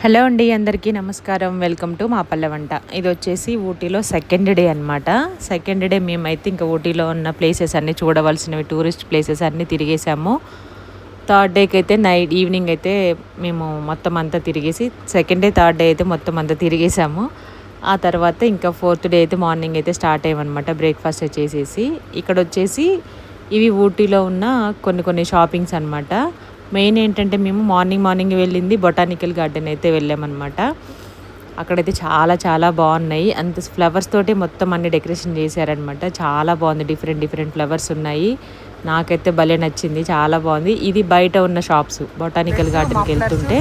Hello అండి, అందరికీ నమస్కారం. వెల్కమ్ టు మా పల్లె వంట. ఇది వచ్చేసి ఊటీలో సెకండ్ డే అనమాట. సెకండ్ డే మేమైతే ఇంకా ఊటీలో ఉన్న ప్లేసెస్ అన్నీ చూడవలసినవి టూరిస్ట్ ప్లేసెస్ అన్నీ తిరిగేసాము. థర్డ్ డేకి అయితే ఈవినింగ్ అయితే మేము మొత్తం అంతా తిరిగేసి, సెకండ్ డే థర్డ్ డే అయితే మొత్తం అంతా తిరిగేసాము. ఆ తర్వాత ఇంకా ఫోర్త్ డే అయితే మార్నింగ్ అయితే స్టార్ట్ అయ్యామన్నమాట బ్రేక్ఫాస్ట్ చేసేసి. ఇక్కడ వచ్చేసి ఇవి ఊటీలో ఉన్న కొన్ని షాపింగ్స్ అనమాట. మెయిన్ ఏంటంటే మేము మార్నింగ్ వెళ్ళింది బొటానికల్ గార్డెన్ అయితే వెళ్ళామన్నమాట. అక్కడైతే చాలా బాగున్నాయి. అంత ఫ్లవర్స్ తోటి మొత్తం అన్ని డెకరేషన్ చేశారనమాట. చాలా బాగుంది. డిఫరెంట్ ఫ్లవర్స్ ఉన్నాయి. నాకైతే భలే నచ్చింది. చాలా బాగుంది. ఇది బయట ఉన్న షాప్స్. బొటానికల్ గార్డెన్కి వెళ్తుంటే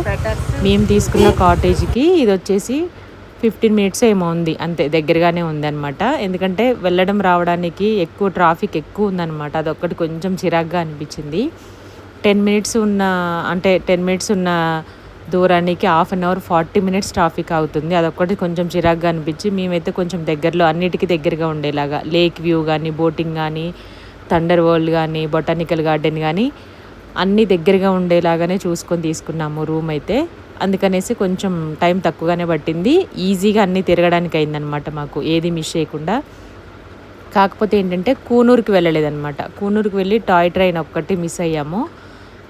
మేము తీసుకున్న కాటేజ్కి ఇది వచ్చేసి 15 మినిట్స్ ఏమో ఉంది, అంతే దగ్గరగానే ఉందన్నమాట. ఎందుకంటే వెళ్ళడం రావడానికి ఎక్కువ ట్రాఫిక్ ఎక్కువ ఉందన్నమాట. అదొక్కటి కొంచెం చిరాగ్గా అనిపించింది. 10 మినిట్స్ ఉన్న దూరానికి half an hour 40 minutes traffic అవుతుంది. అదొక్కటి కొంచెం చిరాగ్గా అనిపించి మేమైతే కొంచెం దగ్గరలో అన్నిటికీ దగ్గరగా ఉండేలాగా లేక్ వ్యూ కానీ, బోటింగ్ కానీ, థండర్ వరల్డ్ కానీ, బొటానికల్ గార్డెన్ కానీ అన్నీ దగ్గరగా ఉండేలాగానే చూసుకొని తీసుకున్నాము రూమ్ అయితే. అందుకనేసి కొంచెం టైం తక్కువగానే పట్టింది. ఈజీగా అన్నీ తిరగడానికి అయిందనమాట మాకు, ఏది మిస్ చేయకుండా. కాకపోతే ఏంటంటే కూనూరుకి వెళ్ళలేదన్నమాట. కూనూరుకి వెళ్ళి టాయ్ ట్రైన్ ఒక్కటి మిస్ అయ్యాము.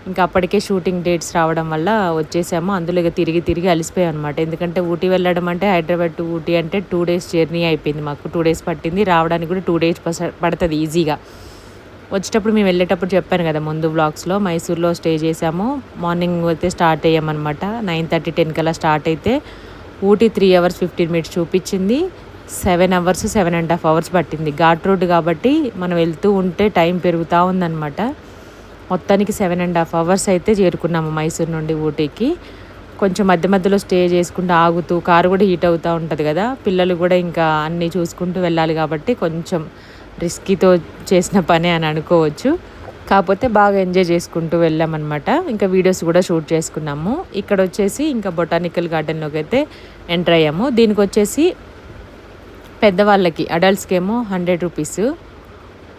ఇంకా అప్పటికే షూటింగ్ డేట్స్ రావడం వల్ల వచ్చేసాము. అందులో ఇక తిరిగి అలసిపోయాం అనమాట. ఎందుకంటే ఊటీ వెళ్ళడం అంటే హైదరాబాద్ టు ఊటీ అంటే 2 డేస్ జర్నీ అయిపోయింది మాకు. 2 డేస్ పట్టింది. రావడానికి కూడా 2 డేస్ పడుతుంది ఈజీగా. వచ్చేటప్పుడు మేము వెళ్ళేటప్పుడు చెప్పాను కదా ముందు వ్లాగ్స్లో, మైసూర్లో స్టే చేసాము. మార్నింగ్ అయితే స్టార్ట్ అయ్యామన్నమాట. 9:30, 10 కల్లా స్టార్ట్ అయితే ఊటీ 3 అవర్స్ 15 మినిట్స్ చూపించింది. 7 అవర్స్ 7.5 అవర్స్ పట్టింది. ఘాట్ రోడ్ కాబట్టి మనం వెళ్తూ ఉంటే టైం పెరుగుతూ ఉందన్నమాట. మొత్తానికి 7.5 అవర్స్ అయితే చేరుకున్నాము మైసూర్ నుండి ఊటీకి. కొంచెం మధ్యలో స్టే చేసుకుంటూ ఆగుతూ, కారు కూడా హీట్ అవుతూ ఉంటుంది కదా, పిల్లలు కూడా ఇంకా అన్నీ చూసుకుంటూ వెళ్ళాలి కాబట్టి కొంచెం రిస్కీతో చేసిన పనే అని అనుకోవచ్చు. కాకపోతే బాగా ఎంజాయ్ చేసుకుంటూ వెళ్ళామన్నమాట. ఇంకా వీడియోస్ కూడా షూట్ చేసుకున్నాము. ఇక్కడ వచ్చేసి ఇంకా బొటానికల్ గార్డెన్లోకి అయితే ఎంటర్ అయ్యాము. దీనికి వచ్చేసి పెద్దవాళ్ళకి అడల్ట్స్కి ఏమో 100 రూపీస్,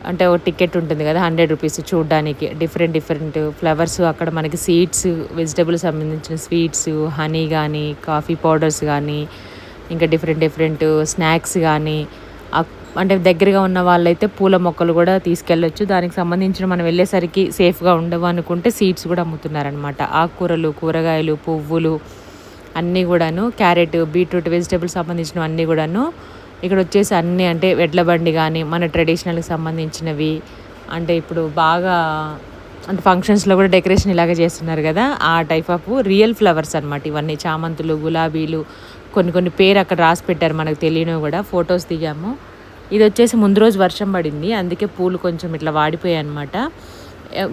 అంటే ఒక టికెట్ ఉంటుంది కదా, 100 రూపీస్ చూడడానికి. డిఫరెంట్ ఫ్లవర్స్, అక్కడ మనకి సీడ్స్, వెజిటబుల్స్ సంబంధించిన స్వీట్స్, హనీ కానీ, కాఫీ పౌడర్స్ కానీ, ఇంకా డిఫరెంట్ స్నాక్స్ కానీ, అంటే దగ్గరగా ఉన్న వాళ్ళైతే పూల మొక్కలు కూడా తీసుకెళ్ళొచ్చు. దానికి సంబంధించిన మనం వెళ్ళేసరికి సేఫ్గా ఉండవు అనుకుంటే సీడ్స్ కూడా అమ్ముతున్నారనమాట. ఆకుకూరలు, కూరగాయలు, పువ్వులు అన్నీ కూడాను, క్యారెట్, బీట్రూట్, వెజిటబుల్స్ సంబంధించినవి అన్నీ కూడాను ఇక్కడ వచ్చేసి అన్నీ. అంటే ఎడ్ల బండి కానీ, మన ట్రెడిషనల్కి సంబంధించినవి, అంటే ఇప్పుడు బాగా అంటే ఫంక్షన్స్లో కూడా డెకరేషన్ ఇలాగే చేస్తున్నారు కదా, ఆ టైప్ ఆఫ్ రియల్ ఫ్లవర్స్ అనమాట ఇవన్నీ. చామంతులు, గులాబీలు, కొన్ని పేరు అక్కడ రాసి పెట్టారు, మనకు తెలియనివి కూడా. ఫొటోస్ దిగాము. ఇది వచ్చేసి ముందు రోజు వర్షం పడింది, అందుకే పూలు కొంచెం ఇట్లా వాడిపోయాయి అనమాట.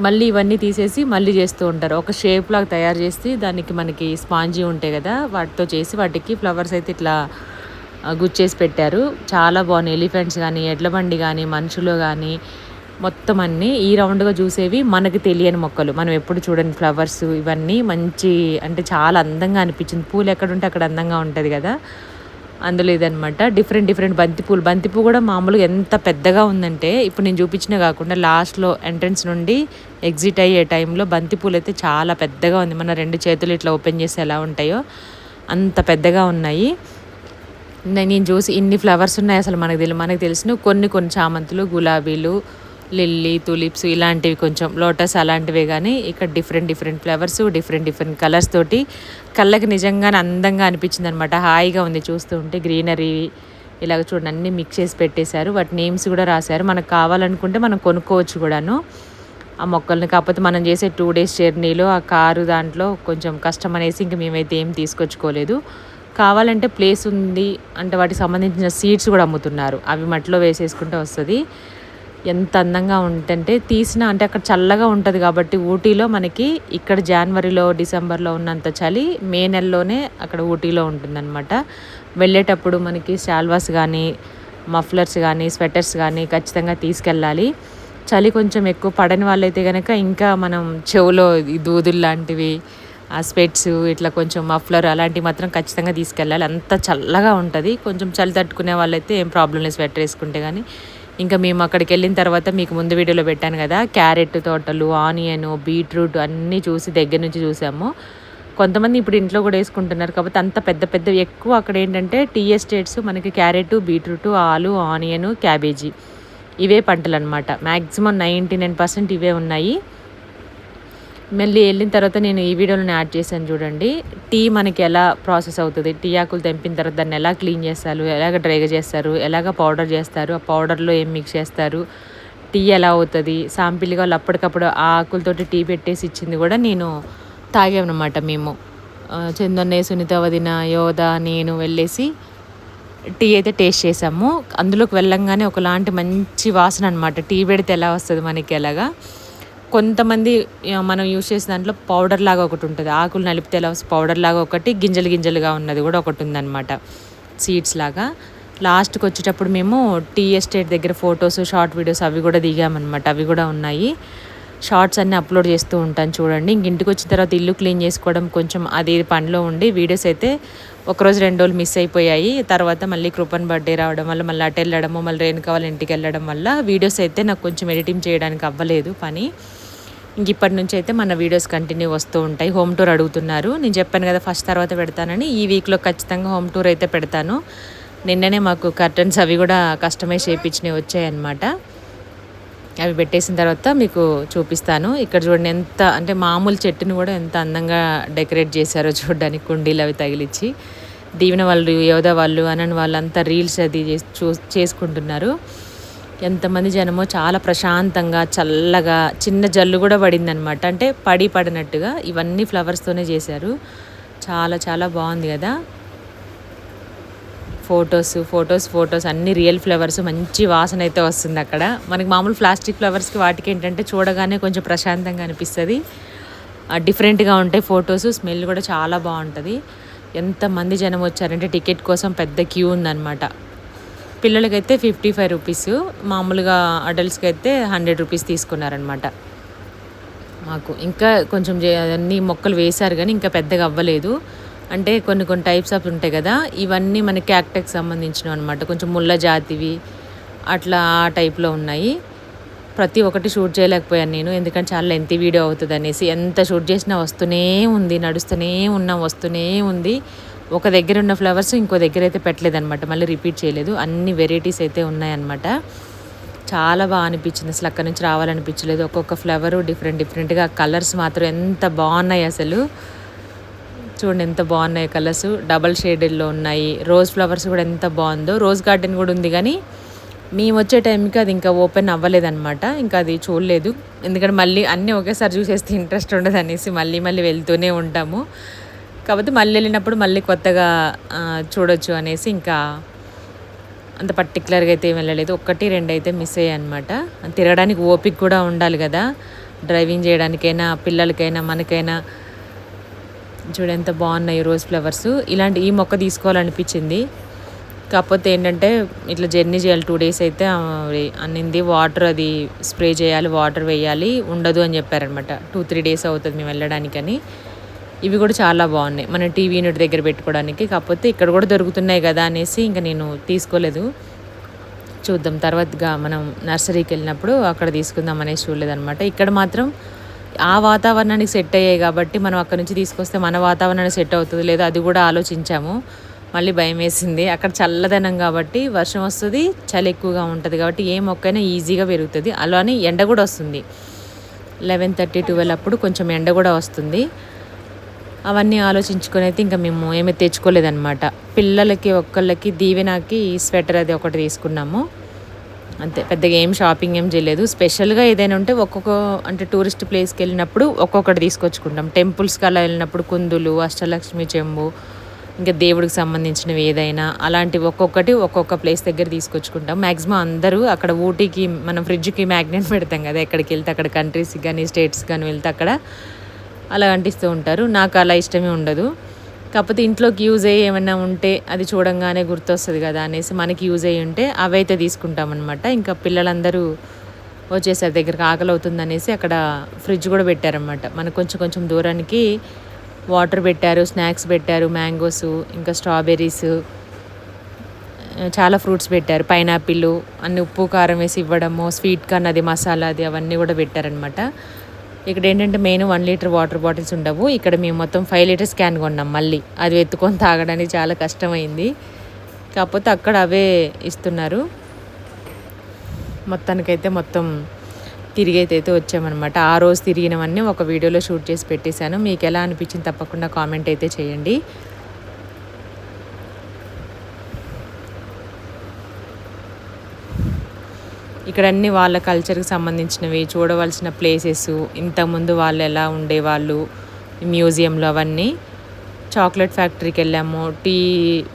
మళ్ళీ ఇవన్నీ తీసేసి మళ్ళీ చేస్తూ ఉంటారు. ఒక షేప్ లాగా తయారు చేసి దానికి మనకి స్పాంజీ ఉంటాయి కదా, వాటితో చేసి వాటికి ఫ్లవర్స్ అయితే ఇట్లా గుచ్చేసి పెట్టారు. చాలా బాగున్నాయి. ఎలిఫెంట్స్ కానీ, ఎడ్ల బండి కానీ, మనుషులు కానీ, మొత్తం అన్నీ ఈ రౌండ్గా చూసేవి. మనకి తెలియని మొక్కలు, మనం ఎప్పుడు చూడని ఫ్లవర్స్, ఇవన్నీ మంచి అంటే చాలా అందంగా అనిపించింది. పూలు ఎక్కడుంటే అక్కడ అందంగా ఉంటుంది కదా, అందులో ఇదనమాట. డిఫరెంట్ బంతిపూ కూడా మామూలుగా ఎంత పెద్దగా ఉందంటే, ఇప్పుడు నేను చూపించినా కాకుండా లాస్ట్లో ఎంట్రన్స్ నుండి ఎగ్జిట్ అయ్యే టైంలో బంతిపూలు అయితే చాలా పెద్దగా ఉంది. మన 2 చేతులు ఇట్లా ఓపెన్ చేసి ఎలా ఉంటాయో అంత పెద్దగా ఉన్నాయి. నేను చూసి ఇన్ని ఫ్లవర్స్ ఉన్నాయి అసలు మనకు తెలిసిన కొన్ని చామంతులు, గులాబీలు, లిల్లీ, తులిప్స్ ఇలాంటివి, కొంచెం లోటస్ అలాంటివే. కానీ ఇక్కడ డిఫరెంట్ ఫ్లవర్స్, డిఫరెంట్ కలర్స్ తోటి కళ్ళకి నిజంగానే అందంగా అనిపించింది అనమాట. హాయిగా ఉంది చూస్తూ ఉంటే. గ్రీనరీ ఇలాగ చూడండి అన్నీ మిక్స్ చేసి పెట్టేశారు. వాటి నేమ్స్ కూడా రాశారు. మనకు కావాలనుకుంటే మనం కొనుక్కోవచ్చు కూడాను ఆ మొక్కల్ని. కాకపోతే మనం చేసే 2 డేస్ జర్నీలో ఆ కారు దాంట్లో కొంచెం కష్టం అనేసి ఇంక మేమైతే ఏం తీసుకొచ్చుకోలేదు. కావాలంటే ప్లేస్ ఉంది అంటే వాటికి సంబంధించిన సీడ్స్ కూడా అమ్ముతున్నారు. అవి మట్టిలో వేసేసుకుంటే వస్తుంది. ఎంత అందంగా ఉంటుంటే అంటే అక్కడ చల్లగా ఉంటుంది కాబట్టి ఊటీలో మనకి ఇక్కడ జనవరిలో, డిసెంబర్లో ఉన్నంత చలి మే నెలలోనే అక్కడ ఊటీలో ఉంటుందన్నమాట. వెళ్ళేటప్పుడు మనకి శాల్వాస్ కానీ, మఫ్లర్స్ కానీ, స్వెటర్స్ కానీ ఖచ్చితంగా తీసుకెళ్ళాలి. చలి కొంచెం ఎక్కువ పడని వాళ్ళైతే కనుక ఇంకా మనం చెవులో దూదులు లాంటివి, ఆ స్పెట్స్, ఇట్లా కొంచెం మఫ్లర్ అలాంటివి మాత్రం ఖచ్చితంగా తీసుకెళ్ళాలి. అంత చల్లగా ఉంటుంది. కొంచెం చలి తట్టుకునే వాళ్ళైతే ఏం ప్రాబ్లం లేదు స్వెటర్ వేసుకుంటే. కానీ ఇంకా మేము అక్కడికి వెళ్ళిన తర్వాత మీకు ముందు వీడియోలో పెట్టాను కదా, క్యారెట్ తోటలు, ఆనియన్, బీట్రూట్ అన్నీ చూసి దగ్గర నుంచి చూసాము. కొంతమంది ఇప్పుడు ఇంట్లో కూడా వేసుకుంటున్నారు. కాకపోతే అంత పెద్ద పెద్దవి ఎక్కువ అక్కడ ఏంటంటే టీ ఎస్టేట్స్ మనకి క్యారెట్, బీట్రూట్, ఆలు, ఆనియన్, క్యాబేజీ ఇవే పంటలనమాట. మ్యాక్సిమం 99% ఇవే ఉన్నాయి. మళ్ళీ వెళ్ళిన తర్వాత నేను ఈ వీడియోలోనే యాడ్ చేశాను చూడండి. టీ మనకి ఎలా ప్రాసెస్ అవుతుంది, టీ ఆకులు తెంపిన తర్వాత దాన్ని ఎలా క్లీన్ చేస్తారు, ఎలాగ డ్రైగా చేస్తారు, ఎలాగ పౌడర్ చేస్తారు, ఆ పౌడర్లో ఏం మిక్స్ చేస్తారు, టీ ఎలా అవుతుంది, సాంపిల్గా వాళ్ళు అప్పటికప్పుడు ఆ ఆకులతోటి టీ పెట్టేసి ఇచ్చింది కూడా నేను తాగామన్నమాట మేము. చందన్నయ్య, సునీత వదిన, యోధ, నేను వెళ్ళేసి టీ అయితే టేస్ట్ చేసాము. అందులోకి వెళ్ళంగానే ఒకలాంటి మంచి వాసన అనమాట. టీ పెడితే ఎలా వస్తుంది మనకి అలాగా. కొంతమంది మనం యూజ్ చేసే దాంట్లో పౌడర్ లాగా ఒకటి ఉంటుంది, ఆకులు నలిపితే ఎలా వస్తుంది పౌడర్ లాగా ఒకటి, గింజలు గింజలుగా ఉన్నది కూడా ఒకటి ఉందన్నమాట, సీడ్స్ లాగా. లాస్ట్కి వచ్చేటప్పుడు మేము టీ ఎస్టేట్ దగ్గర ఫొటోస్, షార్ట్ వీడియోస్ అవి కూడా దిగామన్నమాట. అవి కూడా ఉన్నాయి. షార్ట్స్ అన్నీ అప్లోడ్ చేస్తూ ఉంటాను చూడండి. ఇంక ఇంటికి వచ్చిన తర్వాత ఇల్లు క్లీన్ చేసుకోవడం కొంచెం అది పనిలో ఉండి వీడియోస్ అయితే ఒకరోజు 2 రోజులు మిస్ అయిపోయాయి. తర్వాత మళ్ళీ కృపన్ బర్త్డే రావడం వల్ల మళ్ళీ అటు వెళ్ళడము, మళ్ళీ రేణుక వాళ్ళ ఇంటికి వెళ్ళడం వల్ల వీడియోస్ అయితే నాకు కొంచెం ఎడిటింగ్ చేయడానికి అవ్వలేదు పని. ఇంక ఇప్పటి నుంచి అయితే మన వీడియోస్ కంటిన్యూ వస్తూ ఉంటాయి. హోమ్ టూర్ అడుగుతున్నారు. నేను చెప్పాను కదా ఫస్ట్ తర్వాత పెడతానని. ఈ వీక్లో ఖచ్చితంగా హోమ్ టూర్ అయితే పెడతాను. నిన్ననే మాకు కర్టన్స్ అవి కూడా కస్టమైజ్ చేయించినవి వచ్చాయన్నమాట. అవి పెట్టేసిన తర్వాత మీకు చూపిస్తాను. ఇక్కడ చూడండి ఎంత అంటే మామూలు చెట్టుని కూడా ఎంత అందంగా డెకరేట్ చేశారో చూడడానికి, కుండీలు అవి తగిలిచ్చి. దీవెన వాళ్ళు, యోధ వాళ్ళు, అనన్ వాళ్ళంతా రీల్స్ అది చేసుకుంటున్నారు. ఎంతమంది జనమో, చాలా ప్రశాంతంగా చల్లగా, చిన్న జల్లు కూడా పడిందనమాట. అంటే పడినట్టుగా ఇవన్నీ ఫ్లవర్స్తోనే చేశారు. చాలా చాలా బాగుంది కదా. ఫొటోస్ అన్ని రియల్ ఫ్లవర్స్, మంచి వాసన అయితే వస్తుంది అక్కడ. మనకి మామూలు ప్లాస్టిక్ ఫ్లవర్స్కి వాటికి ఏంటంటే చూడగానే కొంచెం ప్రశాంతంగా అనిపిస్తుంది, డిఫరెంట్గా ఉంటాయి ఫొటోస్. స్మెల్ కూడా చాలా బాగుంటుంది. ఎంతమంది జనం వచ్చారంటే టికెట్ కోసం పెద్ద క్యూ ఉందన్నమాట. పిల్లలకైతే 55 రూపీస్, మామూలుగా అడల్ట్స్కి అయితే 100 రూపీస్ తీసుకున్నారనమాట. మాకు ఇంకా కొంచెం అన్ని మొక్కలు వేశారు కానీ ఇంకా పెద్దగా అవ్వలేదు. అంటే కొన్ని టైప్స్ ఆఫ్ ఉంటాయి కదా, ఇవన్నీ మన క్యాక్టస్కి సంబంధించినవి అనమాట. కొంచెం ముళ్ళ జాతివి అట్లా ఆ టైప్లో ఉన్నాయి. ప్రతి ఒక్కటి షూట్ చేయలేకపోయాను నేను, ఎందుకంటే చాలా లెంతీ వీడియో అవుతుంది అనేసి. ఎంత షూట్ చేసినా వస్తూనే ఉంది, నడుస్తూనే ఉన్నాం, వస్తూనే ఉంది. ఒక దగ్గర ఉన్న ఫ్లవర్స్ ఇంకో దగ్గర అయితే పెట్టలేదన్నమాట, మళ్ళీ రిపీట్ చేయలేదు. అన్ని వెరైటీస్ అయితే ఉన్నాయన్నమాట. చాలా బాగా అనిపించింది. అసలు అక్కడ నుంచి రావాలనిపించలేదు. ఒక్కొక్క ఫ్లవరు డిఫరెంట్గా, కలర్స్ మాత్రం ఎంత బాగున్నాయి అసలు. చూడండి ఎంత బాగున్నాయి కలర్స్, డబల్ షేడెడ్లో ఉన్నాయి. రోజ్ ఫ్లవర్స్ కూడా ఎంత బాగుందో. రోజ్ గార్డెన్ కూడా ఉంది కానీ మేము వచ్చే టైంకి అది ఇంకా ఓపెన్ అవ్వలేదన్నమాట. ఇంకా అది చూడలేదు, ఎందుకంటే మళ్ళీ అన్నీ ఒకేసారి చూసేస్తే ఇంట్రెస్ట్ ఉండదు అనేసి మళ్ళీ వెళ్తూనే ఉంటాము. కాకపోతే మళ్ళీ వెళ్ళినప్పుడు మళ్ళీ కొత్తగా చూడొచ్చు అనేసి ఇంకా అంత పర్టికులర్గా అయితే ఏం వెళ్ళలేదు. 1-2 అయితే మిస్ అయ్యాయి అనమాట. తిరగడానికి ఓపిక కూడా ఉండాలి కదా, డ్రైవింగ్ చేయడానికైనా, పిల్లలకైనా, మనకైనా. చూడ ఎంత బాగున్నాయి రోజ్ ఫ్లవర్స్. ఈ మొక్క తీసుకోవాలనిపించింది. కాకపోతే ఏంటంటే ఇట్లా జర్నీ చేయాలి 2 days అయితే అన్నింది. వాటర్ అది స్ప్రే చేయాలి, వాటర్ వేయాలి, ఉండదు అని చెప్పారనమాట. 2-3 days అవుతుంది మేము వెళ్ళడానికని. ఇవి కూడా చాలా బాగున్నాయి, మన టీవీ యూనిట్ దగ్గర పెట్టుకోవడానికి. కాకపోతే ఇక్కడ కూడా దొరుకుతున్నాయి కదా అనేసి ఇంకా నేను తీసుకోలేదు. చూద్దాం తర్వాతగా మనం నర్సరీకి వెళ్ళినప్పుడు అక్కడ తీసుకుందాం అనేసి చూడలేదన్నమాట. ఇక్కడ మాత్రం ఆ వాతావరణానికి సెట్ అయ్యాయి కాబట్టి మనం అక్కడ నుంచి తీసుకొస్తే మన వాతావరణానికి సెట్ అవుతుంది లేదో అది కూడా ఆలోచించాము. మళ్ళీ భయం వేసింది. అక్కడ చల్లదనం కాబట్టి, వర్షం వస్తుంది, చలి ఎక్కువగా ఉంటుంది కాబట్టి ఏ మొక్కైనా ఈజీగా పెరుగుతుంది. అలానే ఎండ కూడా వస్తుంది. 11:30-12 అప్పుడు కొంచెం ఎండ కూడా వస్తుంది. అవన్నీ ఆలోచించుకొని అయితే ఇంకా మేము ఏమీ తెచ్చుకోలేదన్నమాట. పిల్లలకి ఒక్కళ్ళకి దీవెనకి స్వెటర్ అది ఒకటి తీసుకున్నాము అంతే. పెద్దగా ఏం షాపింగ్ ఏం చేయలేదు. స్పెషల్గా ఏదైనా ఉంటే అంటే టూరిస్ట్ ప్లేస్కి వెళ్ళినప్పుడు ఒక్కొక్కటి తీసుకొచ్చుకుంటాం. టెంపుల్స్కి అలా వెళ్ళినప్పుడు కుందులు, అష్టలక్ష్మి చెంబు, ఇంకా దేవుడికి సంబంధించినవి ఏదైనా అలాంటివి ఒక్కొక్క ప్లేస్ దగ్గర తీసుకొచ్చుకుంటాం. మ్యాక్సిమం అందరూ అక్కడ ఊటీకి మనం ఫ్రిడ్జ్కి మ్యాగ్నెట్ పెడతాం కదా, ఎక్కడికి వెళ్తే అక్కడ కంట్రీస్కి కానీ స్టేట్స్ కానీ వెళ్తే అక్కడ అలా అంటిస్తూ ఉంటారు. నాకు అలా ఇష్టమే ఉండదు. కాకపోతే ఇంట్లోకి యూజ్ అయ్యి ఏమైనా ఉంటే అది చూడంగానే గుర్తొస్తుంది కదా అనేసి మనకి యూజ్ అయ్యి ఉంటే అవైతే తీసుకుంటామన్నమాట. ఇంకా పిల్లలందరూ వచ్చేసారి దగ్గరికి ఆకలి అవుతుంది అనేసి అక్కడ ఫ్రిడ్జ్ కూడా పెట్టారన్నమాట. మనకు కొంచెం దూరానికి వాటర్ పెట్టారు, స్నాక్స్ పెట్టారు, మ్యాంగోస్, ఇంకా స్ట్రాబెర్రీస్, చాలా ఫ్రూట్స్ పెట్టారు, పైనాపిల్, అన్ని ఉప్పు కారం వేసి ఇవ్వడము, స్వీట్ కార్న్ అది మసాలా అది అవన్నీ కూడా పెట్టారనమాట. ఇక్కడ ఏంటంటే మెయిన్ 1 లీటర్ వాటర్ బాటిల్స్ ఉండవు. ఇక్కడ మేము మొత్తం 5 లీటర్స్ క్యాన్ కొన్నాం మళ్ళీ. అది ఎత్తుకొని తాగడానికి చాలా కష్టమైంది. కాకపోతే అక్కడ అవే ఇస్తున్నారు. మొత్తానికైతే మొత్తం తిరిగైతే వచ్చామన్నమాట. ఆ రోజు తిరిగినవన్నీ ఒక వీడియోలో షూట్ చేసి పెట్టేశాను. మీకు ఎలా అనిపించింది తప్పకుండా కామెంట్ అయితే చేయండి. ఇక్కడ అన్ని వాళ్ళ కల్చర్కి సంబంధించినవి చూడవలసిన ప్లేసెస్, ఇంతకుముందు వాళ్ళు ఎలా ఉండేవాళ్ళు, మ్యూజియంలో అవన్నీ. చాక్లెట్ ఫ్యాక్టరీకి వెళ్ళాము, టీ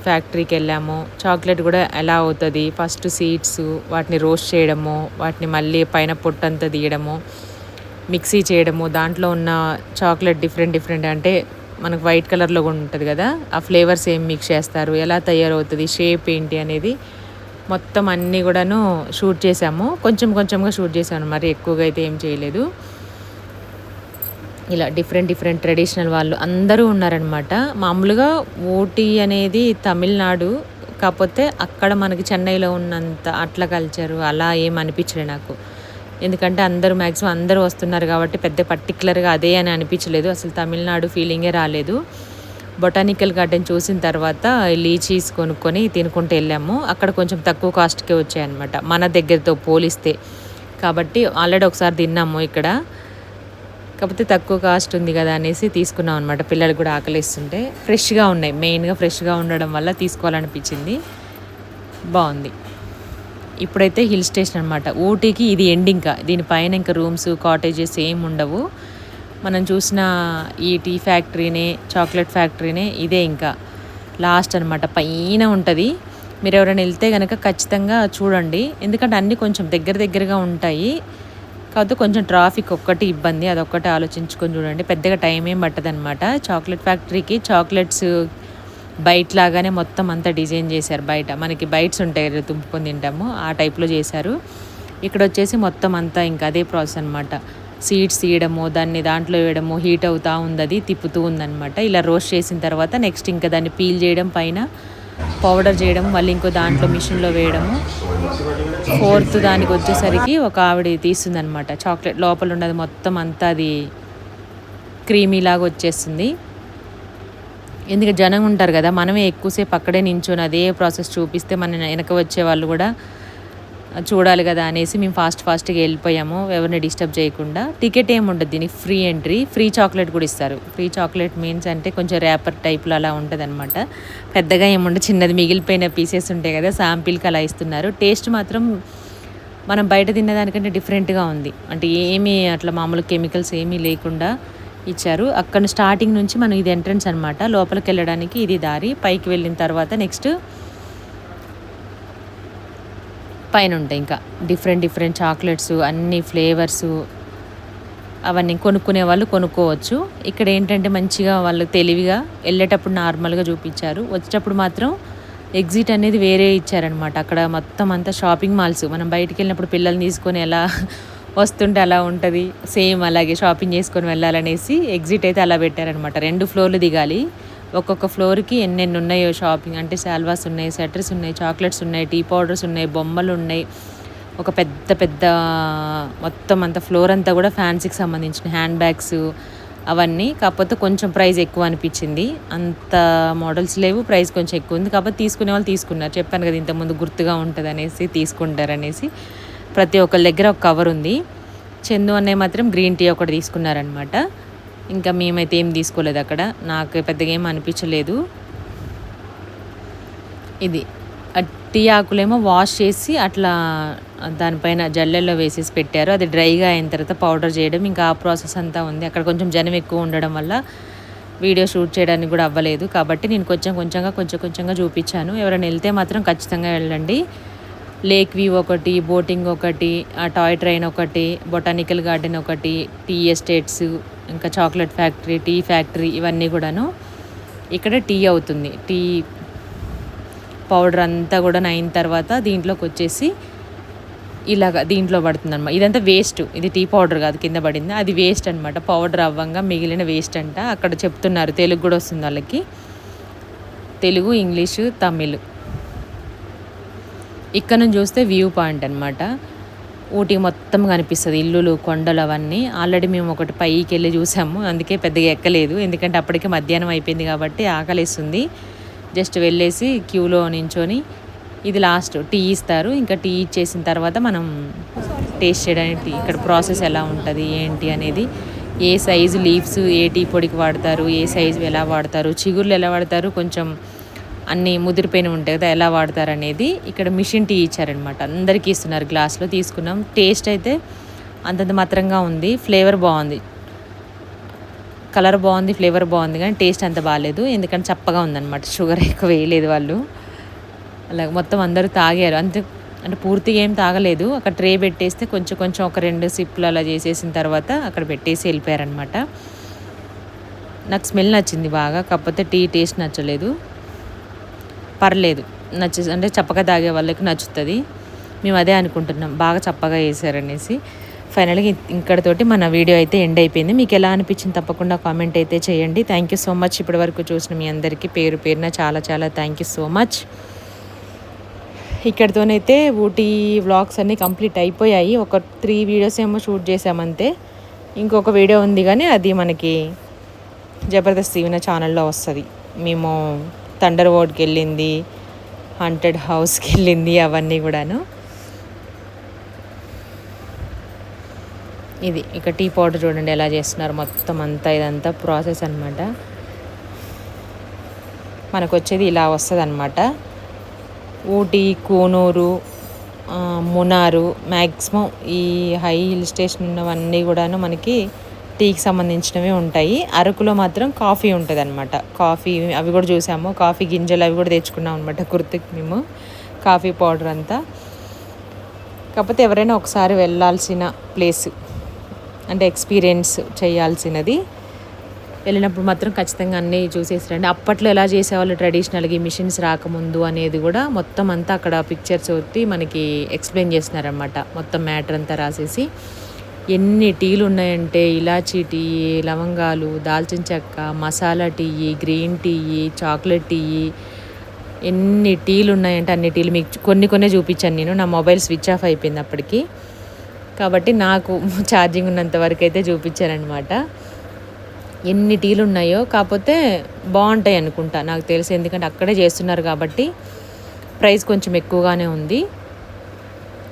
ఫ్యాక్టరీకి వెళ్ళాము. చాక్లెట్ కూడా ఎలా అవుతుంది, ఫస్ట్ సీడ్స్ వాటిని రోస్ట్ చేయడము, వాటిని మళ్ళీ పైన పొట్టంతా తీయడము, మిక్సీ చేయడము, దాంట్లో ఉన్న చాక్లెట్ డిఫరెంట్ అంటే మనకు వైట్ కలర్లో కూడా ఉంటుంది కదా, ఆ ఫ్లేవర్స్ ఏం మిక్స్ చేస్తారు, ఎలా తయారవుతుంది, షేప్ ఏంటి అనేది మొత్తం అన్నీ కూడాను షూట్ చేసాము. కొంచెంగా షూట్ చేశాను, మరి ఎక్కువగా అయితే ఏం చేయలేదు. ఇలా డిఫరెంట్ ట్రెడిషనల్ వాళ్ళు అందరూ ఉన్నారనమాట. మామూలుగా ఊటీ అనేది తమిళనాడు, కాకపోతే అక్కడ మనకి చెన్నైలో ఉన్నంత అట్లా కల్చరు అలా ఏం అనిపించలేదు నాకు. ఎందుకంటే మ్యాక్సిమం అందరూ వస్తున్నారు కాబట్టి పెద్ద పర్టికులర్గా అదే అని అనిపించలేదు. అసలు తమిళనాడు ఫీలింగే రాలేదు. బొటానికల్ గార్డెన్ చూసిన తర్వాత లీచీస్ కొనుక్కొని తినుకుంటూ వెళ్ళాము. అక్కడ కొంచెం తక్కువ కాస్ట్కే వచ్చాయన్నమాట మన దగ్గరతో పోలిస్తే. కాబట్టి ఆల్రెడీ ఒకసారి తిన్నాము ఇక్కడ, కాకపోతే తక్కువ కాస్ట్ ఉంది కదా అనేసి తీసుకున్నాం అనమాట. పిల్లలు కూడా ఆకలిస్తుంటే ఫ్రెష్గా ఉన్నాయి, మెయిన్గా ఫ్రెష్గా ఉండడం వల్ల తీసుకోవాలనిపించింది. బాగుంది. ఇప్పుడైతే హిల్ స్టేషన్ అనమాట. ఊటీకి ఇది ఎండింగ్. దీనిపైన ఇంకా రూమ్స్, కాటేజెస్ ఏమి ఉండవు. మనం చూసిన ఈ టీ ఫ్యాక్టరీనే, చాక్లెట్ ఫ్యాక్టరీనే ఇదే ఇంకా లాస్ట్ అనమాట. పైన ఉంటుంది. మీరు ఎవరైనా వెళ్తే కనుక ఖచ్చితంగా చూడండి, ఎందుకంటే అన్నీ కొంచెం దగ్గరగా ఉంటాయి. కాకపోతే కొంచెం ట్రాఫిక్ ఒక్కటి ఇబ్బంది, అదొక్కటి ఆలోచించుకొని చూడండి. పెద్దగా టైం ఏం పట్టదనమాట. చాక్లెట్ ఫ్యాక్టరీకి చాక్లెట్స్ బైట్ లాగానే మొత్తం అంతా డిజైన్ చేశారు. బయట మనకి బైట్స్ ఉంటాయి తుంపుకొని తింటాము, ఆ టైప్లో చేశారు. ఇక్కడ వచ్చేసి మొత్తం అంతా ఇంకా అదే ప్రాసెస్ అనమాట. సీడ్స్ తీయడము, దాన్ని దాంట్లో వేయడము, హీట్ అవుతూ ఉంది, అది తిప్పుతూ ఉందన్నమాట. ఇలా రోస్ట్ చేసిన తర్వాత నెక్స్ట్ ఇంకా దాన్ని పీల్ చేయడం, పైన పౌడర్ చేయడం, మళ్ళీ ఇంకో దాంట్లో మిషన్లో వేయడము. ఫోర్త్ దానికి వచ్చేసరికి ఒక ఆవిడ తీస్తుందనమాట. చాక్లెట్ లోపల ఉన్నది మొత్తం అంతా అది క్రీమీ లాగా వచ్చేస్తుంది. ఎందుకంటే జనం ఉంటారు కదా, మనమే ఎక్కువసేపు అక్కడే నించొని అదే ప్రాసెస్ చూపిస్తే మన వెనక వచ్చే వాళ్ళు కూడా చూడాలి కదా అనేసి మేము ఫాస్ట్గా వెళ్ళిపోయాము, ఎవరిని డిస్టర్బ్ చేయకుండా. టికెట్ ఏమి ఉండదు దీనికి, ఫ్రీ ఎంట్రీ. ఫ్రీ చాక్లెట్ కూడా ఇస్తారు. ఫ్రీ చాక్లెట్ మీన్స్ అంటే కొంచెం ర్యాపర్ టైప్లో అలా ఉంటుంది అనమాట. పెద్దగా ఏముండదు, చిన్నది మిగిలిపోయిన పీసెస్ ఉంటాయి కదా, శాంపిల్కి అలా ఇస్తున్నారు. టేస్ట్ మాత్రం మనం బయట తిన్నదానికంటే డిఫరెంట్గా ఉంది. అంటే ఏమీ అట్లా మామూలు కెమికల్స్ ఏమీ లేకుండా ఇచ్చారు. అక్కడ స్టార్టింగ్ నుంచి మనం ఇది ఎంట్రన్స్ అనమాట. లోపలికి వెళ్ళడానికి ఇది దారి. పైకి వెళ్ళిన తర్వాత నెక్స్ట్ పైన ఉంటాయి ఇంకా డిఫరెంట్ చాక్లెట్స్, అన్ని ఫ్లేవర్స్, అవన్నీ కొనుక్కునే వాళ్ళు కొనుక్కోవచ్చు. ఇక్కడ ఏంటంటే మంచిగా వాళ్ళు తెలివిగా వెళ్ళేటప్పుడు నార్మల్గా చూపించారు, వచ్చేటప్పుడు మాత్రం ఎగ్జిట్ అనేది వేరే ఇచ్చారనమాట. అక్కడ మొత్తం అంతా షాపింగ్ మాల్స్. మనం బయటికి వెళ్ళినప్పుడు పిల్లల్ని తీసుకొని ఎలా వస్తుంటే అలా ఉంటుంది, సేమ్ అలాగే షాపింగ్ చేసుకొని వెళ్ళాలనేసి ఎగ్జిట్ అయితే అలా పెట్టారనమాట. 2 ఫ్లోర్లు దిగాలి. ఒక్కొక్క ఫ్లోర్కి ఎన్నెన్ని ఉన్నాయో షాపింగ్, అంటే శాల్వాస్ ఉన్నాయి, స్వెటర్స్ ఉన్నాయి, చాక్లెట్స్ ఉన్నాయి, టీ పౌడర్స్ ఉన్నాయి, బొమ్మలు ఉన్నాయి. ఒక పెద్ద మొత్తం అంతా ఫ్లోర్ అంతా కూడా ఫ్యాన్సీకి సంబంధించిన హ్యాండ్ బ్యాగ్స్ అవన్నీ. కాకపోతే కొంచెం ప్రైస్ ఎక్కువ అనిపించింది. అంత మోడల్స్ లేవు, ప్రైస్ కొంచెం ఎక్కువ ఉంది. కాకపోతే తీసుకునే వాళ్ళు తీసుకున్నారు. చెప్పాను కదా ఇంతకుముందు గుర్తుగా ఉంటుంది అనేసి, తీసుకుంటారనేసి. ప్రతి ఒక్కరి దగ్గర ఒక కవర్ ఉంది. చందు అన్నయ్య మాత్రం గ్రీన్ టీ ఒకటి తీసుకున్నారనమాట. ఇంకా మేమైతే ఏం తీసుకోలేదు అక్కడ, నాకు పెద్దగా ఏం అనిపించలేదు. ఇది టీ ఆకులేమో వాష్ చేసి అట్లా దానిపైన జల్లెల్లో వేసేసి పెట్టారు. అది డ్రైగా అయిన తర్వాత పౌడర్ చేయడం, ఇంకా ఆ ప్రాసెస్ అంతా ఉంది. అక్కడ కొంచెం జనం ఎక్కువ ఉండడం వల్ల వీడియో షూట్ చేయడానికి కూడా అవ్వలేదు. కాబట్టి నేను కొంచెంగా చూపించాను. ఎవరైనా వెళ్తే మాత్రం ఖచ్చితంగా వెళ్ళండి. లేక్ వ్యూ ఒకటి, బోటింగ్ ఒకటి, ఆ టాయ్ ట్రైన్ ఒకటి, బొటానికల్ గార్డెన్ ఒకటి, టీ ఎస్టేట్స్, ఇంకా చాక్లెట్ ఫ్యాక్టరీ, టీ ఫ్యాక్టరీ, ఇవన్నీ కూడాను. ఇక్కడ టీ అవుతుంది. టీ పౌడర్ అంతా కూడా అయిన తర్వాత దీంట్లోకి వచ్చేసి ఇలాగ దీంట్లో పడుతుంది అనమాట. ఇదంతా వేస్ట్, ఇది టీ పౌడర్ కాదు కింద పడింది, అది వేస్ట్ అనమాట. పౌడర్ అవ్వంగా మిగిలిన వేస్ట్ అంట. అక్కడ చెప్తున్నారు, తెలుగు కూడా వస్తుంది వాళ్ళకి, తెలుగు, ఇంగ్లీషు, తమిళ్. ఇక్కడ నుంచి చూస్తే వ్యూ పాయింట్ అనమాట. ఊటీ మొత్తం కనిపిస్తుంది, ఇల్లులు, కొండలు అవన్నీ. ఆల్రెడీ మేము ఒకటి పైకి వెళ్ళి చూసాము, అందుకే పెద్దగా ఎక్కలేదు, ఎందుకంటే అప్పటికే మధ్యాహ్నం అయిపోయింది కాబట్టి ఆకలిస్తుంది. జస్ట్ వెళ్ళేసి క్యూలో నించొని, ఇది లాస్ట్ టీ ఇస్తారు, ఇంకా టీ ఇచ్చేసిన తర్వాత మనం టేస్ట్ చేయడానికి ఇక్కడ ప్రాసెస్ ఎలా ఉంటుంది ఏంటి అనేది, ఏ సైజు లీవ్స్ ఏ టీ పొడికి వాడతారు, ఏ సైజు ఎలా వాడతారు, చిగుర్లు ఎలా వాడతారు, కొంచెం అన్నీ ముదిరిపోయిన ఉంటాయి కదా ఎలా వాడతారు అనేది. ఇక్కడ మిషన్ టీ ఇచ్చారనమాట, అందరికీ ఇస్తున్నారు, గ్లాస్లో తీసుకున్నాం. టేస్ట్ అయితే అంతంత మాత్రంగా ఉంది, ఫ్లేవర్ బాగుంది, కలర్ బాగుంది, ఫ్లేవర్ బాగుంది, కానీ టేస్ట్ అంత బాగాలేదు, ఎందుకంటే చప్పగా ఉందన్నమాట, షుగర్ ఎక్కువ వేయలేదు వాళ్ళు. అలాగే మొత్తం అందరూ తాగారు అంతే, అంటే పూర్తిగా ఏం తాగలేదు. అక్కడ ట్రే పెట్టేస్తే కొంచెం కొంచెం ఒక 2 సిప్లు అలా చేసేసిన తర్వాత అక్కడ పెట్టేసి వెళ్ళిపోయారనమాట. నాకు స్మెల్ నచ్చింది బాగా, కాకపోతే టీ టేస్ట్ నచ్చలేదు. పర్లేదు, అంటే చప్పగా తాగే వాళ్ళకి నచ్చుతుంది. మేము అదే అనుకుంటున్నాం, బాగా చప్పగా వేసారనేసి. ఫైనల్గా ఇక్కడతోటి మన వీడియో అయితే ఎండ్ అయిపోయింది. మీకు ఎలా అనిపించింది తప్పకుండా కామెంట్ అయితే చేయండి. Thank you so much. ఇప్పటి వరకు చూసిన మీ అందరికీ పేరు పేరున చాలా చాలా థ్యాంక్ యూ సో మచ్. ఇక్కడితోనైతే ఊటీ వ్లాగ్స్ అన్నీ కంప్లీట్ అయిపోయాయి. ఒక 3 వీడియోస్ ఏమో షూట్ చేసామంతే. ఇంకొక వీడియో ఉంది, కానీ అది మనకి జబర్దస్త్ ఈవెన ఛానల్లో వస్తుంది. మేము థండర్ వర్డ్కి వెళ్ళింది, హాంటెడ్ హౌస్కి వెళ్ళింది, అవన్నీ కూడాను. ఇది ఇక టీ పౌడర్ చూడండి ఎలా చేస్తున్నారు, మొత్తం అంతా ఇదంతా ప్రాసెస్ అనమాట. మనకు వచ్చేది ఇలా వస్తుంది అనమాట. ఊటీ, కూనూరు, మునారు, మ్యాక్సిమం ఈ హై హిల్ స్టేషన్ ఉన్నవన్నీ కూడాను మనకి టీకి సంబంధించినవి ఉంటాయి. అరకులో మాత్రం కాఫీ ఉంటుంది అనమాట. కాఫీ అవి కూడా చూసాము, కాఫీ గింజలు అవి కూడా తెచ్చుకున్నాం అనమాట గుర్తుకి మేము, కాఫీ పౌడర్ అంతా. కాకపోతే ఎవరైనా ఒకసారి వెళ్ళాల్సిన ప్లేస్, అంటే ఎక్స్పీరియన్స్ చేయాల్సినది. వెళ్ళినప్పుడు మాత్రం ఖచ్చితంగా అన్నీ చూసేసి రండి. అప్పట్లో ఎలా చేసేవాళ్ళు ట్రెడిషనల్గా, ఈ మిషన్స్ రాకముందు అనేది కూడా మొత్తం అంతా అక్కడ పిక్చర్స్ వచ్చి మనకి ఎక్స్ప్లెయిన్ చేస్తున్నారనమాట. మొత్తం మ్యాటర్ అంతా రాసేసి ఎన్ని టీలు ఉన్నాయంటే, ఇలాచీ టీ, లవంగాలు, దాల్చిన చెక్క, masala tea, green tea, chocolate tea, ఎన్ని టీలు ఉన్నాయంటే అన్ని టీలు మీకు కొన్ని చూపించాను నేను. నా మొబైల్ స్విచ్ ఆఫ్ అయిపోయింది అప్పటికి, కాబట్టి నాకు ఛార్జింగ్ ఉన్నంత వరకు అయితే చూపించారనమాట. ఎన్ని టీలు ఉన్నాయో, కాకపోతే బాగుంటాయి అనుకుంటా నాకు తెలిసి, ఎందుకంటే అక్కడే చేస్తున్నారు కాబట్టి ప్రైస్ కొంచెం ఎక్కువగానే ఉంది.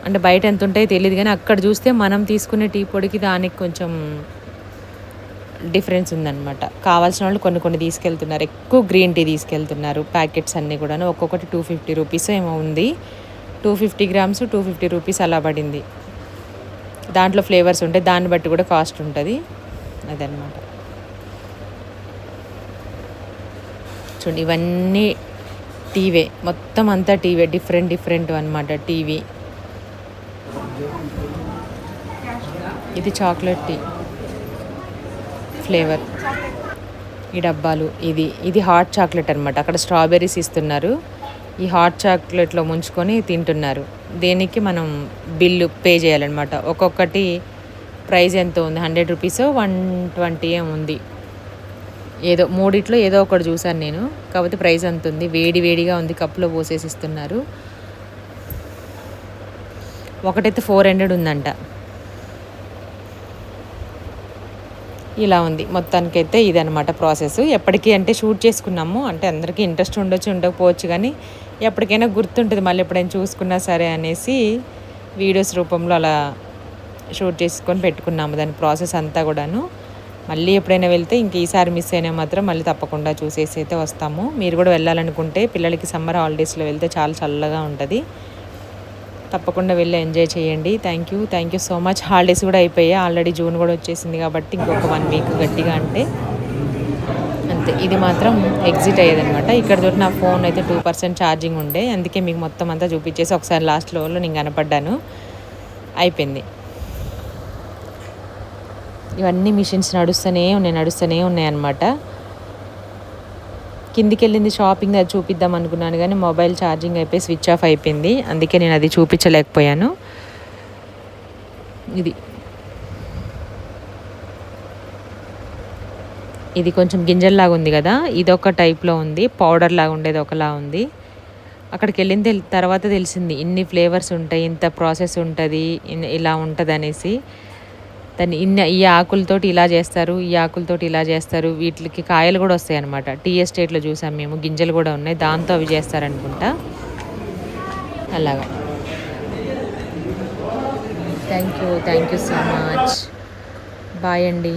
అంటే బయట ఎంత ఉంటాయో తెలియదు, కానీ అక్కడ చూస్తే మనం తీసుకునే టీ పొడికి దానికి కొంచెం డిఫరెన్స్ ఉందన్నమాట. కావాల్సిన వాళ్ళు కొన్ని తీసుకెళ్తున్నారు, ఎక్కువ గ్రీన్ టీ తీసుకెళ్తున్నారు. ప్యాకెట్స్ అన్నీ కూడా ఒక్కొక్కటి 250 రూపీస్ ఏమో ఉంది. 250 గ్రామ్స్ 250 రూపీస్ అలా పడింది. దాంట్లో ఫ్లేవర్స్ ఉంటాయి, దాన్ని బట్టి కూడా కాస్ట్ ఉంటుంది. అదనమాట. చూడండి, ఇవన్నీ టీవే, మొత్తం అంతా టీవే, డిఫరెంట్ అనమాట టీవీ. ఇది చాక్లెట్ టీ ఫ్లేవర్, ఈ డబ్బాలు. ఇది హాట్ చాక్లెట్ అనమాట. అక్కడ స్ట్రాబెర్రీస్ ఇస్తున్నారు, ఈ హాట్ చాక్లెట్లో ముంచుకొని తింటున్నారు. దీనికి మనం బిల్లు పే చేయాలన్నమాట. ఒక్కొక్కటి ప్రైస్ ఎంత ఉంది, 100 రూపీస్ 120 ఉంది. ఏదో మూడిట్లో ఏదో ఒకటి చూసాను నేను, కాకపోతే ప్రైస్ అంత ఉంది. వేడిగా ఉంది, కప్పులో పోసేసి ఇస్తున్నారు. ఒకటైతే 400 ఉందంట. ఇలా ఉంది మొత్తానికైతే. ఇదనమాట ప్రాసెస్. ఎప్పటికీ అంటే షూట్ చేసుకున్నాము, అంటే అందరికీ ఇంట్రెస్ట్ ఉండొచ్చు ఉండకపోవచ్చు, కానీ ఎప్పటికైనా గుర్తుంటుంది, మళ్ళీ ఎప్పుడైనా చూసుకున్నా సరే అనేసి వీడియోస్ రూపంలో అలా షూట్ చేసుకొని పెట్టుకున్నాము దాని ప్రాసెస్ అంతా కూడాను. మళ్ళీ ఎప్పుడైనా వెళ్తే ఇంక ఈసారి మిస్ అయినా మాత్రం మళ్ళీ తప్పకుండా చూసేసి అయితే వస్తాము. మీరు కూడా వెళ్ళాలనుకుంటే పిల్లలకి సమ్మర్ హాలిడేస్లో వెళ్తే చాలా చల్లగా ఉంటుంది, తప్పకుండా వెళ్ళి ఎంజాయ్ చేయండి. Thank you so much. Holidays కూడా అయిపోయాయి ఆల్రెడీ, జూన్ కూడా వచ్చేసింది కాబట్టి ఇంకొక 1 వీక్ గట్టిగా అంటే అంతే. ఇది మాత్రం ఎగ్జిట్ అయ్యేదనమాట. ఇక్కడ నా ఫోన్ అయితే 2% ఛార్జింగ్ ఉండే, అందుకే మీకు మొత్తం అంతా చూపించేసి ఒకసారి లాస్ట్లో నేను కనపడ్డాను, అయిపోయింది. ఇవన్నీ మిషన్స్ నడుస్తూనే ఉన్నాయి అన్నమాట. కిందికి వెళ్ళింది షాపింగ్, అది చూపిద్దాం అనుకున్నాను, కానీ మొబైల్ ఛార్జింగ్ అయిపోయి స్విచ్ ఆఫ్ అయిపోయింది, అందుకే నేను అది చూపించలేకపోయాను. ఇది కొంచెం గింజల్లాగా ఉంది కదా, ఇదొక టైప్లో ఉంది, పౌడర్ లాగా ఉండేది ఒకలా ఉంది. అక్కడికి వెళ్ళిన తర్వాత తెలిసింది ఇన్ని ఫ్లేవర్స్ ఉంటాయి, ఇంత ప్రాసెస్ ఉంటుంది, ఇలా ఉంటుంది అనేసి. దాన్ని ఈ ఆకులతోటి ఇలా చేస్తారు, ఈ ఆకులతోటి ఇలా చేస్తారు, వీటికి కాయలు కూడా వస్తాయి అనమాట. టీ ఎస్టేట్లో చూసాం మేము, గింజలు కూడా ఉన్నాయి, దాంతో అవి చేస్తారనుకుంటా. అలాగా. Thank you so much. Bye అండి.